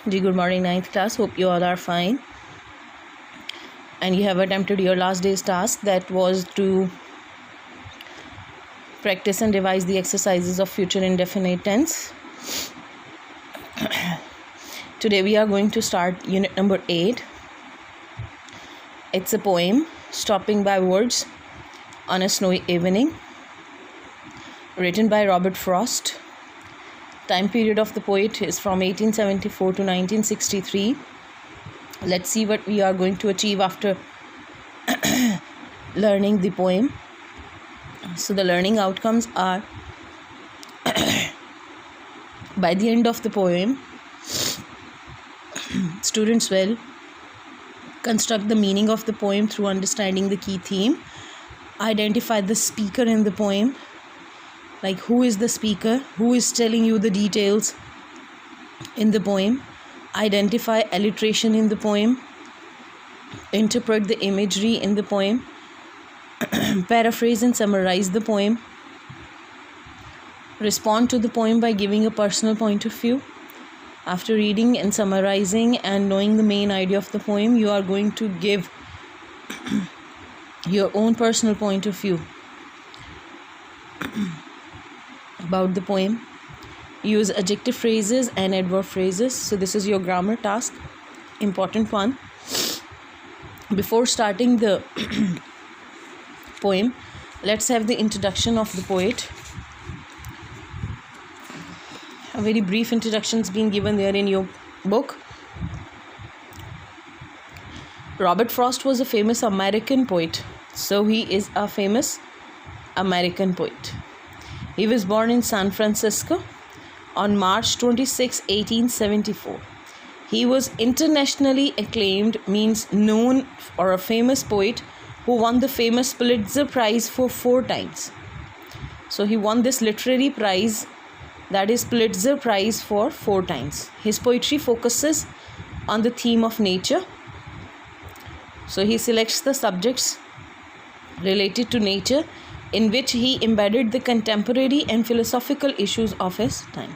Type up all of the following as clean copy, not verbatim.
Ji, good morning, 9th class. Hope you all are fine. And you have attempted your last day's task, that was to practice and revise the exercises of future indefinite tense. Today we are going to start unit number 8. It's a poem, Stopping by Woods on a Snowy Evening, written by Robert Frost. Time period of the poet is from 1874 to 1963. Let's see what we are going to achieve after learning the poem. So the learning outcomes are, by the end of the poem, students will construct the meaning of the poem through understanding the key theme, identify the speaker in the poem, like who is the speaker, who is telling you the details in the poem, identify alliteration in the poem, interpret the imagery in the poem, paraphrase and summarize the poem, respond to the poem by giving a personal point of view. After reading and summarizing and knowing the main idea of the poem, you are going to give your own personal point of view about the poem. Use adjective phrases and adverb phrases. So this is your grammar task, important one. Before starting the poem, let's have the introduction of the poet. A very brief introduction is being given there in your book. Robert Frost was a famous American poet. So he is a famous American poet. He was born in San Francisco on March 26, 1874. He was internationally acclaimed, means known, or a famous poet who won the famous Pulitzer Prize for 4 times. So he won this literary prize, that is Pulitzer Prize, for 4 times. His poetry focuses on the theme of nature. So he selects the subjects related to nature in which he embedded the contemporary and philosophical issues of his time.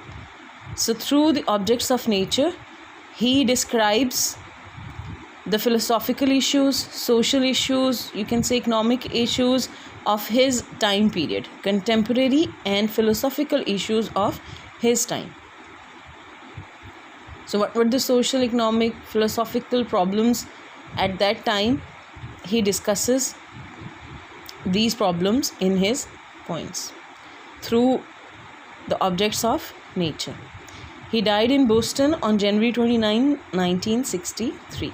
So through the objects of nature, he describes the philosophical issues, social issues, you can say economic issues of his time period, contemporary and philosophical issues of his time. So what were the social, economic, philosophical problems at that time? He discusses these problems in his poems through the objects of nature. He died in Boston on January 29, 1963.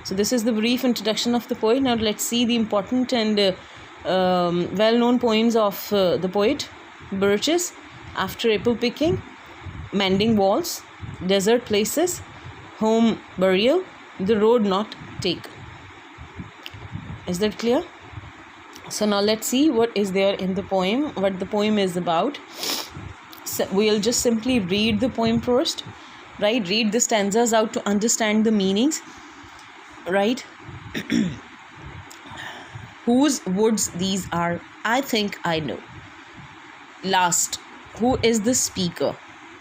So this is the brief introduction of the poet. Now let's see the important and well-known poems of the poet. Birches, After Apple Picking, Mending Walls, Desert Places, Home Burial, The Road Not Taken. Is that clear? So now let's see what is there in the poem, what the poem is about. So we'll just simply read the poem first, right? Read the stanzas out to understand the meanings, right? Whose woods these are, I think I know. Last, who is the speaker?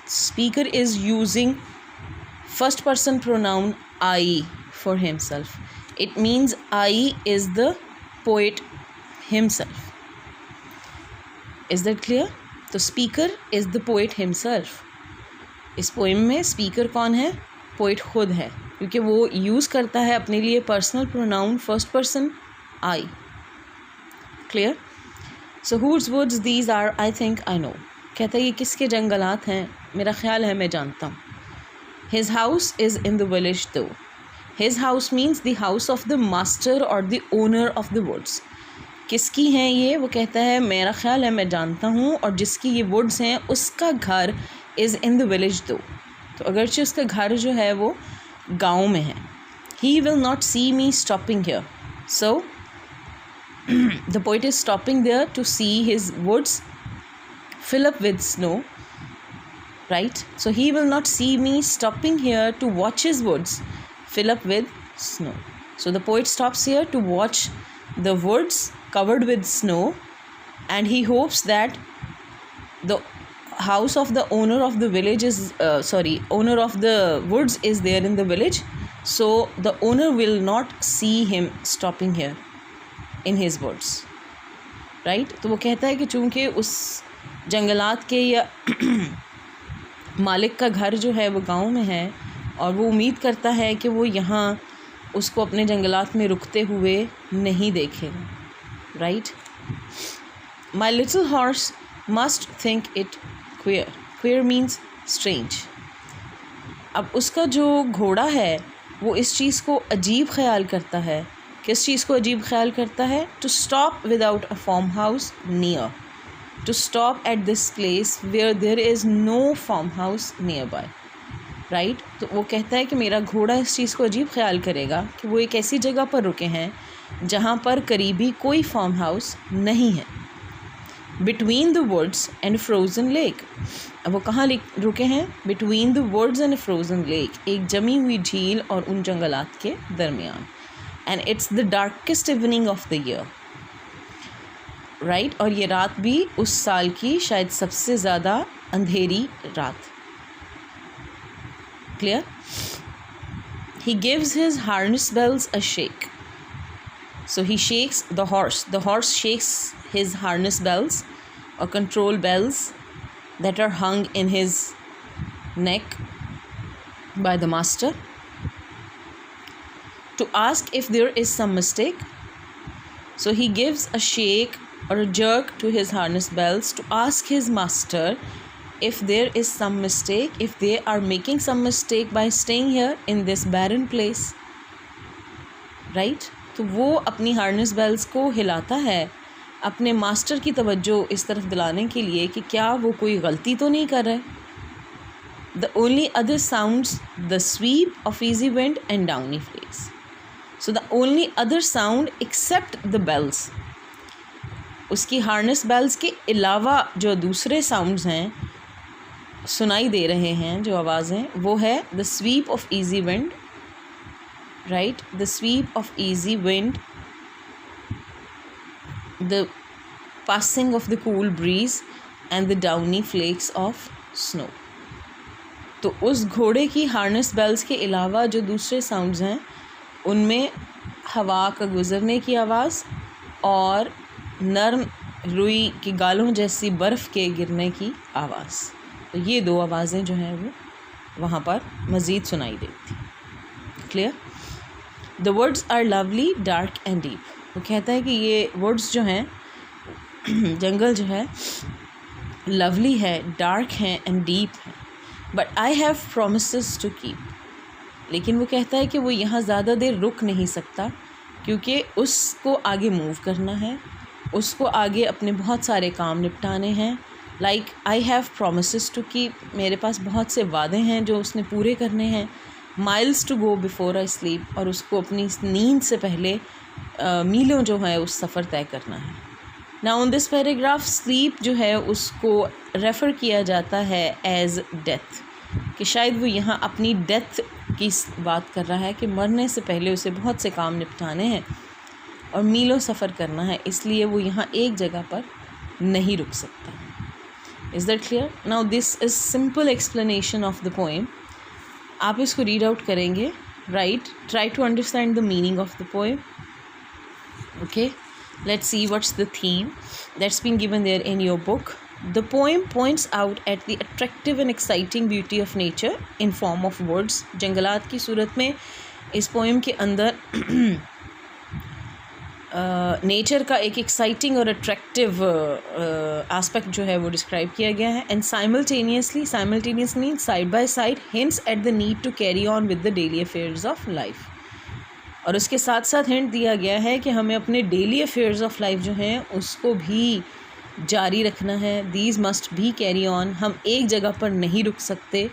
Speaker is using first person pronoun I for himself. It means I is the poet himself. Is that clear? तो speaker is the poet himself. इस poem में speaker कौन है? Poet खुद है, क्योंकि वो use करता है अपने लिए personal pronoun first person I. Clear? So whose woods these are, I think I know. कहता है ये किसके जंगलात हैं, मेरा ख्याल है मैं जानता हूँ. His house is in the village though. His house means the house of the master और the owner of the woods. किसकी हैं ये? वो कहता है मेरा ख्याल है मैं जानता हूँ, और जिसकी ये वुड्स हैं उसका घर इज़ इन द विलेज दो. तो अगरचे उसका घर जो है वो गाँव में है. He will not see me stopping here. So the poet is stopping there to see his woods fill up with snow, right? So he will not see me stopping here to watch his woods fill up with snow. So the poet stops here to watch the woods covered with snow, and he hopes that the house of the owner of the village is owner of the woods is there in the village, so the owner will not see him stopping here in his woods, right? तो वो कहता है कि चूँकि उस जंगलात के या मालिक का घर जो है वो गांव में है और वो उम्मीद करता है कि वो यहाँ उसको अपने जंगलात में रुकते हुए नहीं देखेगा, right? My little horse must think it queer. Queer means strange. अब उसका जो घोड़ा है वो इस चीज़ को अजीब ख्याल करता है। किस चीज़ को अजीब ख्याल करता है? To stop without a farmhouse near. To stop at this place where there is no farmhouse nearby. Right? तो वो कहता है कि मेरा घोड़ा इस चीज़ को अजीब ख्याल करेगा कि वो एक ऐसी जगह पर रुके हैं जहाँ पर करीबी कोई फार्म हाउस नहीं है। Between the woods and frozen lake, अब वो कहाँ रुके हैं? Between the woods and frozen lake, एक जमी हुई झील और उन जंगलात के दरमियान। And it's the darkest evening of the year, right? और ये रात भी उस साल की शायद सबसे ज़्यादा अंधेरी रात। Clear? He gives his harness bells a shake. So he shakes the horse. The horse shakes his harness bells or control bells that are hung in his neck by the master to ask if there is some mistake. So he gives a shake or a jerk to his harness bells to ask his master if there is some mistake, if they are making some mistake by staying here in this barren place, right? तो वो अपनी harness bells को हिलाता है अपने master की तवज्जो इस तरफ दिलाने के लिए कि क्या वो कोई गलती तो नहीं कर रहे। The only other sounds the sweep of easy wind and downy flakes. So the only other sound except the bells, उसकी हार्नेस बेल्स के अलावा जो दूसरे साउंड्स हैं सुनाई दे रहे हैं, जो आवाज़ें, वो है the sweep of easy wind, right? The sweep of easy wind, the passing of the cool breeze and the downy flakes of snow. तो उस घोड़े की हार्नेस बेल्स के अलावा जो दूसरे साउंड्स हैं उनमें हवा का गुज़रने की आवाज़ और नरम रुई की गालों जैसी बर्फ़ के गिरने की आवाज़। तो ये दो आवाज़ें जो हैं वो वहाँ पर मज़ीद सुनाई देती। Clear? The words are lovely dark and deep. वो कहता है कि ये वर्ड्स जो हैं जंगल जो है लवली है, डार्क हैं एंड डीप है, but I have promises to keep. लेकिन वो कहता है कि वो यहाँ ज़्यादा देर रुक नहीं सकता क्योंकि उसको आगे मूव करना है, उसको आगे अपने बहुत सारे काम निपटाने हैं। Like I have promises to keep, मेरे पास बहुत से वादे हैं जो उसने पूरे करने हैं। Miles to go before I sleep, और उसको अपनी नींद से पहले मीलों जो है उस सफ़र तय करना है। Now in this paragraph sleep जो है उसको रेफ़र किया जाता है एज डेथ, कि शायद वो यहाँ अपनी डेथ की बात कर रहा है कि मरने से पहले उसे बहुत से काम निपटाने हैं और मीलों सफ़र करना है, इसलिए वो यहाँ एक जगह पर नहीं रुक सकता। Is that clear? Now this is simple explanation of the poem. आप इसको रीड आउट करेंगे, right? Try to understand the meaning of the poem. Okay, let's see what's the theme that's been given there in your book. The poem points out at the attractive and exciting beauty of nature in form of words. जंगलात की सूरत में इस poem के अंदर nature का एक exciting और attractive aspect जो है वो डिस्क्राइब किया गया है। And simultaneously mean side by side hints at the need to carry on with the daily affairs of life. और उसके साथ साथ हिंट दिया गया है कि हमें अपने डेली अफेयर्स ऑफ लाइफ जो हैं उसको भी जारी रखना है। दीज मस्ट भी कैरी ऑन, हम एक जगह पर नहीं रुक सकते,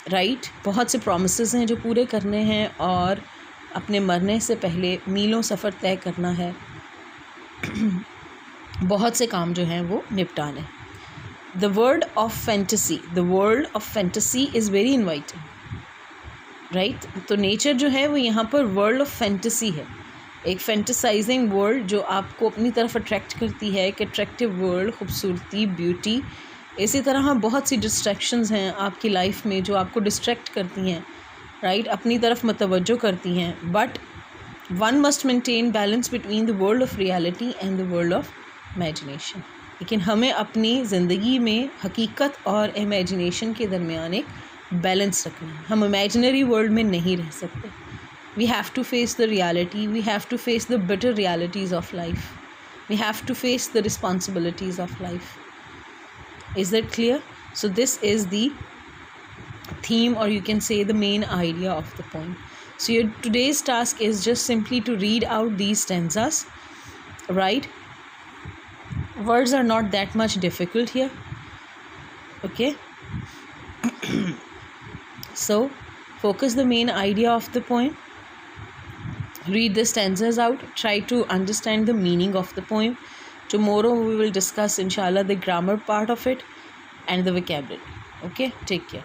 राइट? बहुत से प्रोमिसेस हैं जो पूरे करने हैं और अपने मरने से पहले मीलों सफ़र तय करना है, बहुत से काम जो हैं वो निपटाने। The world of fantasy is very inviting, right? तो नेचर जो है वो यहाँ पर वर्ल्ड ऑफ फैंटेसी है, एक फैंटेसाइजिंग वर्ल्ड जो आपको अपनी तरफ अट्रैक्ट करती है, एक अट्रैक्टिव वर्ल्ड, खूबसूरती, ब्यूटी इसी तरह बहुत सी डिस्ट्रैक्शंस हैं आपकी लाइफ में जो आपको डिस्ट्रैक्ट करती हैं, राइट, अपनी तरफ मतवज्जो करती हैं, but one must maintain balance between the world of reality and the world of imagination. लेकिन हमें अपनी ज़िंदगी में हकीकत और इमेजिनेशन के दरमियान एक बैलेंस रखना है। हम इमेजिनरी वर्ल्ड में नहीं रह सकते। We have to face the reality, we have to face the bitter realities of life, we have to face the responsibilities of life. Is that clear? So this is the theme, or you can say the main idea of the poem. So your today's task is just simply to read out these stanzas, right? Words are not that much difficult here, okay? So focus the main idea of the poem, read the stanzas out, try to understand the meaning of the poem. Tomorrow we will discuss inshallah the grammar part of it and the vocabulary. Okay, take care.